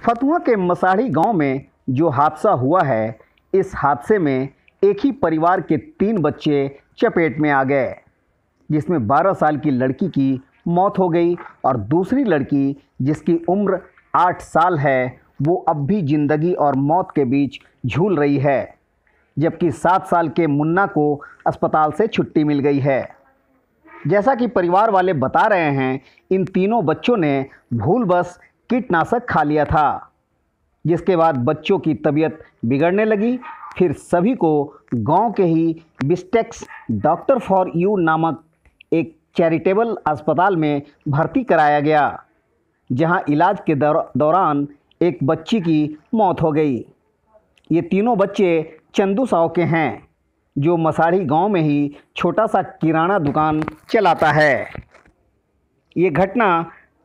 फतुहा के मसाढ़ी गांव में जो हादसा हुआ है, इस हादसे में एक ही परिवार के 3 बच्चे चपेट में आ गए, जिसमें 12 साल की लड़की की मौत हो गई और दूसरी लड़की जिसकी उम्र 8 साल है, वो अब भी ज़िंदगी और मौत के बीच झूल रही है, जबकि 7 साल के मुन्ना को अस्पताल से छुट्टी मिल गई है। जैसा कि परिवार वाले बता रहे हैं, इन तीनों बच्चों ने भूलवश कीटनाशक खा लिया था, जिसके बाद बच्चों की तबीयत बिगड़ने लगी। फिर सभी को गांव के ही बिस्टेक्स डॉक्टर फॉर यू नामक एक चैरिटेबल अस्पताल में भर्ती कराया गया, जहां इलाज के दौरान एक बच्ची की मौत हो गई। ये तीनों बच्चे चंदू साव के हैं, जो मसाढ़ी गांव में ही छोटा सा किराना दुकान चलाता है। ये घटना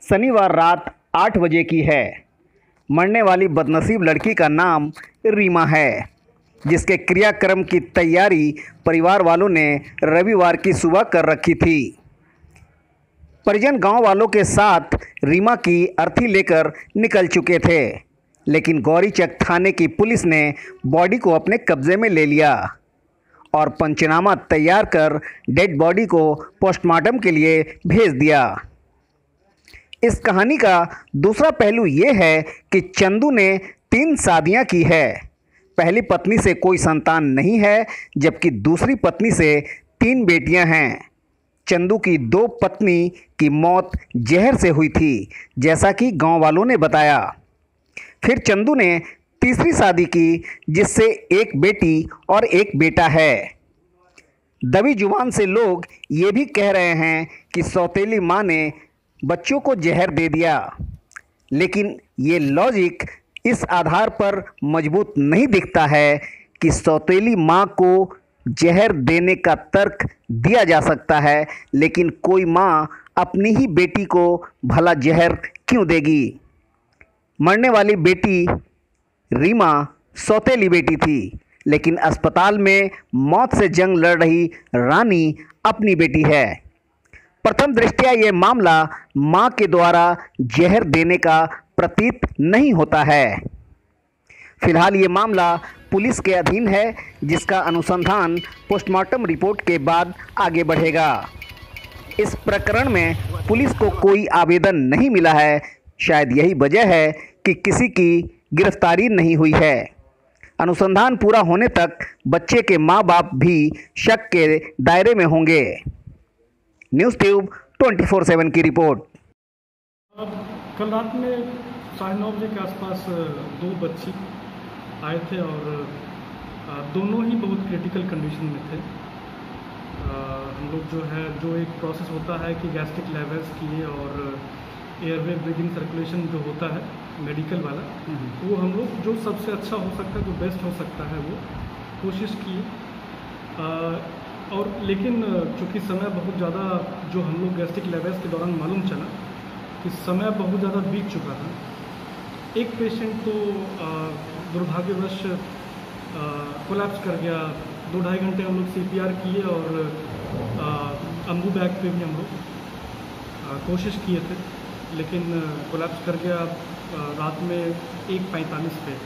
शनिवार रात 8 बजे की है। मरने वाली बदनसीब लड़की का नाम रीमा है, जिसके क्रियाक्रम की तैयारी परिवार वालों ने रविवार की सुबह कर रखी थी। परिजन गांव वालों के साथ रीमा की अर्थी लेकर निकल चुके थे, लेकिन गौरीचक थाने की पुलिस ने बॉडी को अपने कब्जे में ले लिया और पंचनामा तैयार कर डेड बॉडी को पोस्टमार्टम के लिए भेज दिया। इस कहानी का दूसरा पहलू ये है कि चंदू ने 3 शादियां की है। पहली पत्नी से कोई संतान नहीं है, जबकि दूसरी पत्नी से 3 बेटियां हैं। चंदू की 2 पत्नी की मौत जहर से हुई थी, जैसा कि गांव वालों ने बताया। फिर चंदू ने तीसरी शादी की, जिससे एक बेटी और एक बेटा है। दबी जुबान से लोग ये भी कह रहे हैं कि सौतेली माँ ने बच्चों को जहर दे दिया, लेकिन ये लॉजिक इस आधार पर मजबूत नहीं दिखता है कि सौतेली माँ को जहर देने का तर्क दिया जा सकता है, लेकिन कोई माँ अपनी ही बेटी को भला जहर क्यों देगी। मरने वाली बेटी रीमा सौतेली बेटी थी, लेकिन अस्पताल में मौत से जंग लड़ रही रानी अपनी बेटी है। प्रथम दृष्टया ये मामला मां के द्वारा जहर देने का प्रतीत नहीं होता है। फिलहाल ये मामला पुलिस के अधीन है, जिसका अनुसंधान पोस्टमार्टम रिपोर्ट के बाद आगे बढ़ेगा। इस प्रकरण में पुलिस को कोई आवेदन नहीं मिला है। शायद यही वजह है कि किसी की गिरफ्तारी नहीं हुई है। अनुसंधान पूरा होने तक बच्चे के माँ बाप भी शक के दायरे में होंगे। न्यूज़ ट्यूब 24/7 की रिपोर्ट। कल रात में 9:30 बजे के आसपास 2 बच्ची आए थे और दोनों ही बहुत क्रिटिकल कंडीशन में थे। हम लोग जो एक प्रोसेस होता है कि गैस्ट्रिक लेवल्स किए और एयरवे ब्रीदिंग सर्कुलेशन जो होता है मेडिकल वाला, वो हम लोग जो सबसे अच्छा हो सकता है, जो बेस्ट हो सकता है, वो कोशिश किए। और लेकिन चूँकि समय बहुत ज़्यादा, जो हम लोग गैस्ट्रिक लेवल्स के दौरान मालूम चला कि समय बहुत ज़्यादा बीत चुका था। एक पेशेंट तो दुर्भाग्यवश कोलैप्स कर गया। 2-2.5 घंटे हम लोग CPR किए और अम्बू बैग पे भी हम लोग कोशिश किए थे, लेकिन कोलैप्स कर गया रात में 1:45 पे।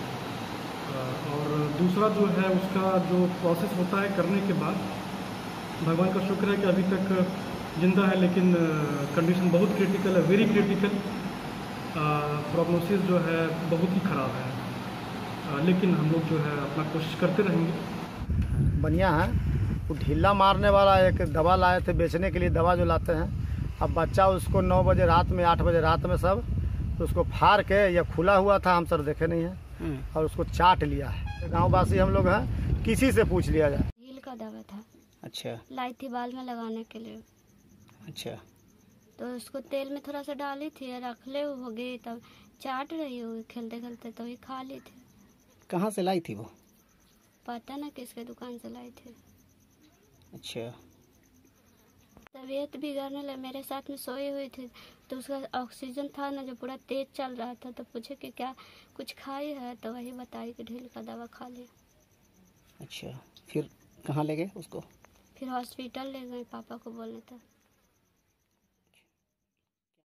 और दूसरा जो है उसका जो प्रोसेस होता है करने के बाद, भगवान का शुक्र है कि अभी तक जिंदा है, लेकिन कंडीशन बहुत क्रिटिकल है, वेरी क्रिटिकल। प्रोग्नोसिस जो है बहुत ही ख़राब है, लेकिन हम लोग जो है अपना कोशिश करते रहेंगे। बढ़िया है। वो ढीला मारने वाला एक दवा लाए थे बेचने के लिए, दवा जो लाते हैं। अब बच्चा उसको 9 बजे रात में, 8 बजे रात में सब तो उसको फाड़ के, या खुला हुआ था, हम सर देखे नहीं है, और उसको चाट लिया है। गाँव वासी हम लोग हैं, किसी से पूछ लिया जाए। हील का दवा था। अच्छा। लाई थी बाल में लगाने के लिए। अच्छा। तो उसको तेल में थोड़ा सा डाली थी, रख ले हो गई, तब चाट रही हुई खेलते खेलते, तभी खा ली थी। कहाँ से लाई थी वो? पता ना किसके दुकान से लाई थी। अच्छा। तबीयत बिगड़ने लगी, मेरे साथ में सोई हुई थी, तो उसका ऑक्सीजन था ना जो पूरा तेज चल रहा था, तो पूछे कि क्या कुछ खाई है, तो वही बताई कि ढील का दवा खा लिया। अच्छा, फिर कहाँ ले गए उसको? फिर हॉस्पिटल ले गए, पापा को बोलने तक।